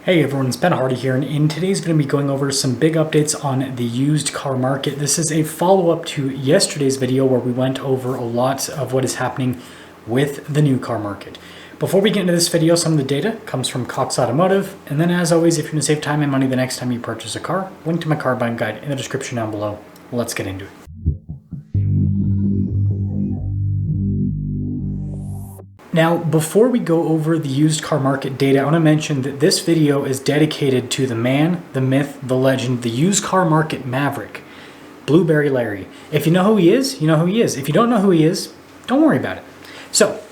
Hey everyone, it's Ben Hardy here, and in today's going to be going over some big updates on the used car market. This is a follow-up to yesterday's video where we went over a lot of what is happening with the new car market. Before we get into this video, some of the data comes from Cox Automotive, and then as always, if you want to save time and money the next time you purchase a car, link to my car buying guide in the description down below. Let's get into it. Now, before we go over the used car market data, I want to mention that this video is dedicated to the man, the myth, the legend, the used car market maverick, Blueberry Larry. If you know who he is, you know who he is. If you don't know who he is, don't worry about it. So,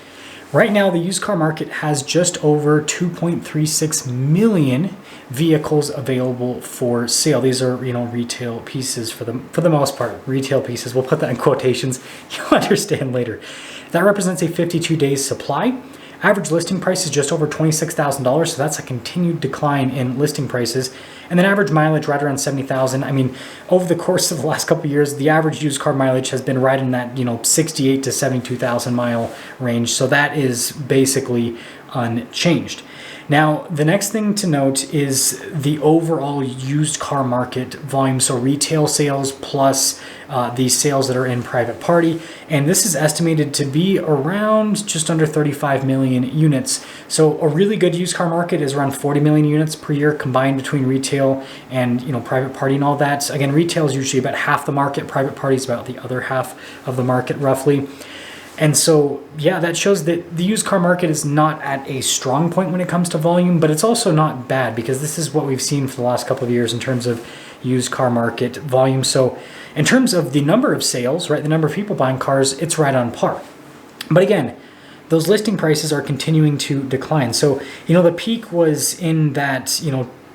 right now the used car market has just over 2.36 million vehicles available for sale. These are, retail pieces for the most part. Retail pieces. We'll put that in quotations. You'll understand later. That represents a 52 days supply. Average listing price is just over $26,000, so that's a continued decline in listing prices. And then average mileage right around 70,000. I mean, over the course of the last couple of years, the average used car mileage has been right in that 68 to 72,000 mile range. So that is basically unchanged. Now, the next thing to note is the overall used car market volume, so retail sales plus the sales that are in private party, and this is estimated to be around just under 35 million units. So a really good used car market is around 40 million units per year combined between retail and private party and all that. Again, retail is usually about half the market, private party is about the other half of the market roughly. And so, yeah, that shows that the used car market is not at a strong point when it comes to volume, but it's also not bad because this is what we've seen for the last couple of years in terms of used car market volume. So in terms of the number of sales, right, the number of people buying cars, it's right on par. But again, those listing prices are continuing to decline. So, the peak was in that,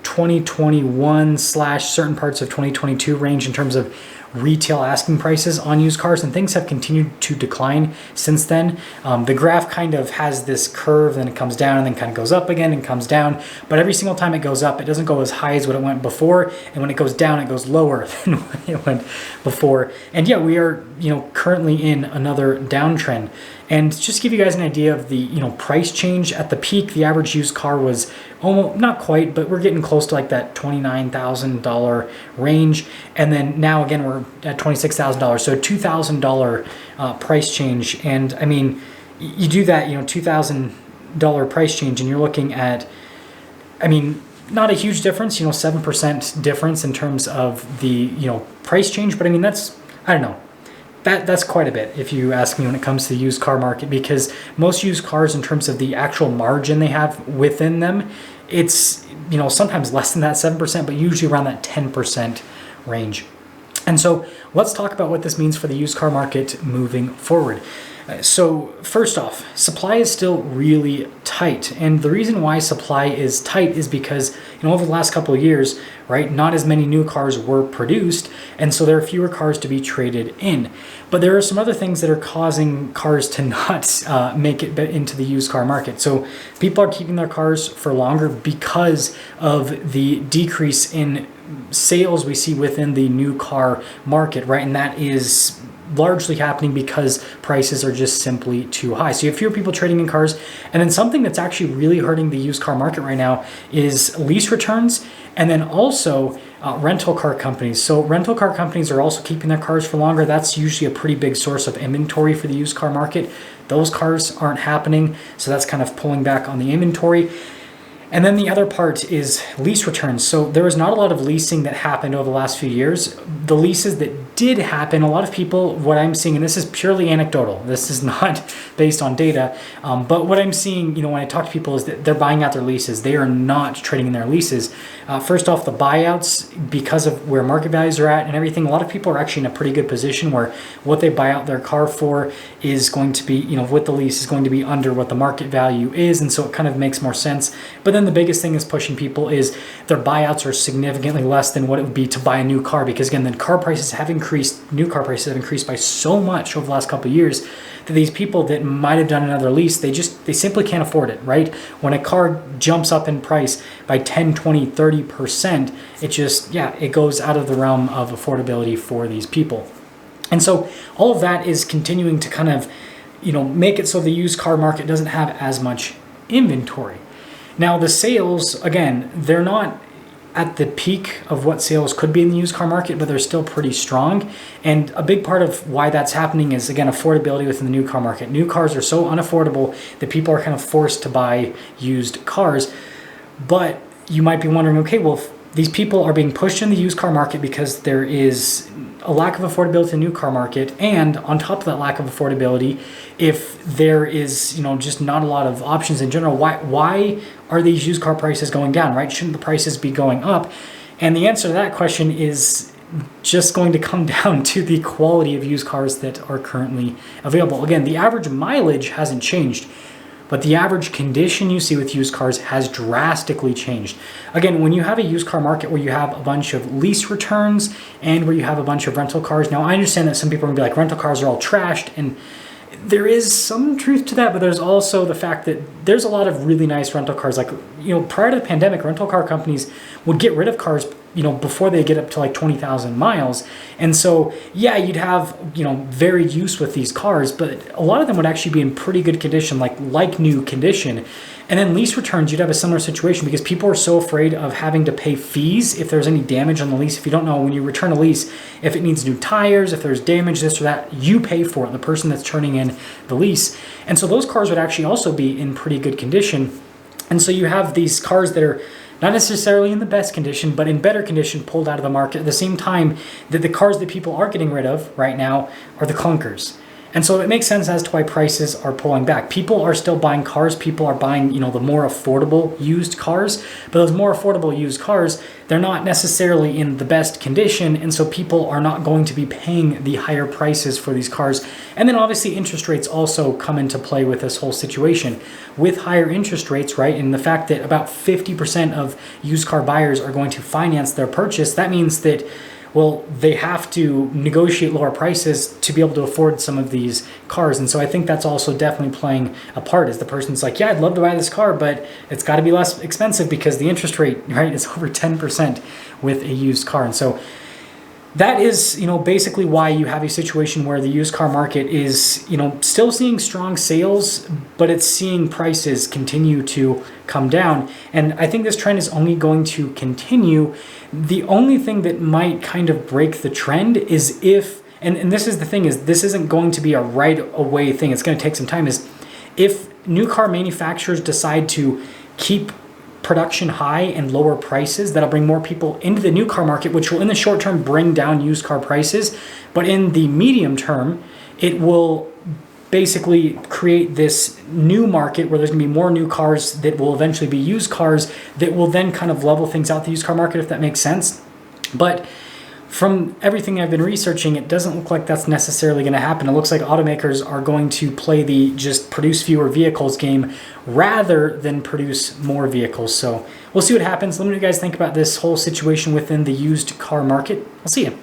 2021 / certain parts of 2022 range in terms of retail asking prices on used cars, and things have continued to decline since then. The graph kind of has this curve, then it comes down and then kind of goes up again and comes down, but every single time it goes up, it doesn't go as high as what it went before, and when it goes down, it goes lower than what it went before. And yeah, we are currently in another downtrend. And just to give you guys an idea of the price change, at the peak, the average used car was almost, not quite, but we're getting close to like that $29,000 range. And then now again, we're at $26,000. So $2,000 price change. And I mean, you do that, $2,000 price change, and you're looking at, I mean, not a huge difference, 7% difference in terms of the, price change. But I mean, that's, I don't know. That's quite a bit, if you ask me, when it comes to the used car market, because most used cars, in terms of the actual margin they have within them, it's sometimes less than that 7%, but usually around that 10% range. And so let's talk about what this means for the used car market moving forward. So first off, supply is still really tight. And the reason why supply is tight is because, over the last couple of years, right, not as many new cars were produced. And so there are fewer cars to be traded in. But there are some other things that are causing cars to not make it into the used car market. So people are keeping their cars for longer because of the decrease in sales we see within the new car market, right? And that is largely happening because prices are just simply too high. So you have fewer people trading in cars. And then something that's actually really hurting the used car market right now is lease returns, and then also rental car companies. So rental car companies are also keeping their cars for longer. That's usually a pretty big source of inventory for the used car market. Those cars aren't happening, so that's kind of pulling back on the inventory. And then the other part is lease returns. So there was not a lot of leasing that happened over the last few years. The leases that did happen, a lot of people, what I'm seeing, and this is purely anecdotal, this is not based on data, but what I'm seeing, when I talk to people, is that they're buying out their leases. They are not trading in their leases. First off, the buyouts, because of where market values are at and everything, a lot of people are actually in a pretty good position where what they buy out their car for is going to be, with the lease, is going to be under what the market value is, and so it kind of makes more sense. But then the biggest thing is pushing people is their buyouts are significantly less than what it would be to buy a new car, because again, the car prices have increased, new car prices have increased by so much over the last couple of years that these people that might have done another lease, they simply can't afford it, right? When a car jumps up in price by 10, 20, 30%, it goes out of the realm of affordability for these people. And so all of that is continuing to kind of, make it so the used car market doesn't have as much inventory. Now the sales, again, they're not at the peak of what sales could be in the used car market, but they're still pretty strong. And a big part of why that's happening is, again, affordability within the new car market. New cars are so unaffordable that people are kind of forced to buy used cars. But you might be wondering, okay, well, if these people are being pushed in the used car market because there is a lack of affordability in the new car market, and on top of that lack of affordability, if there is, just not a lot of options in general, why are these used car prices going down, right? Shouldn't the prices be going up? And the answer to that question is just going to come down to the quality of used cars that are currently available. Again, the average mileage hasn't changed, but the average condition you see with used cars has drastically changed. Again, when you have a used car market where you have a bunch of lease returns and where you have a bunch of rental cars, now I understand that some people are gonna be like, rental cars are all trashed, and there is some truth to that, but there's also the fact that there's a lot of really nice rental cars. Like, prior to the pandemic, rental car companies would get rid of cars, before they get up to like 20,000 miles. And so, yeah, you'd have, varied use with these cars, but a lot of them would actually be in pretty good condition, like new condition. And then lease returns, you'd have a similar situation because people are so afraid of having to pay fees if there's any damage on the lease. If you don't know, when you return a lease, if it needs new tires, if there's damage, this or that, you pay for it, the person that's turning in the lease. And so those cars would actually also be in pretty good condition. And so you have these cars that are not necessarily in the best condition, but in better condition, pulled out of the market at the same time that the cars that people are getting rid of right now are the clunkers. And so it makes sense as to why prices are pulling back. People are still buying cars. People are buying, the more affordable used cars. But those more affordable used cars, they're not necessarily in the best condition. And so people are not going to be paying the higher prices for these cars. And then obviously interest rates also come into play with this whole situation. With higher interest rates, right, and the fact that about 50% of used car buyers are going to finance their purchase, that means that, well, they have to negotiate lower prices to be able to afford some of these cars. And so I think that's also definitely playing a part, is the person's like, yeah, I'd love to buy this car, but it's got to be less expensive because the interest rate, right, is over 10% with a used car. And so that is, basically why you have a situation where the used car market is, still seeing strong sales, but it's seeing prices continue to come down. And I think this trend is only going to continue. The only thing that might kind of break the trend is if, and this is the thing, is this isn't going to be a right away thing. It's going to take some time, is if new car manufacturers decide to keep production high and lower prices, that'll bring more people into the new car market, which will in the short term bring down used car prices. But in the medium term, it will basically create this new market where there's going to be more new cars that will eventually be used cars that will then kind of level things out the used car market, if that makes sense. But from everything I've been researching, it doesn't look like that's necessarily going to happen. It looks like automakers are going to play the just produce fewer vehicles game rather than produce more vehicles. So we'll see what happens. Let me know what you guys think about this whole situation within the used car market. I'll see you.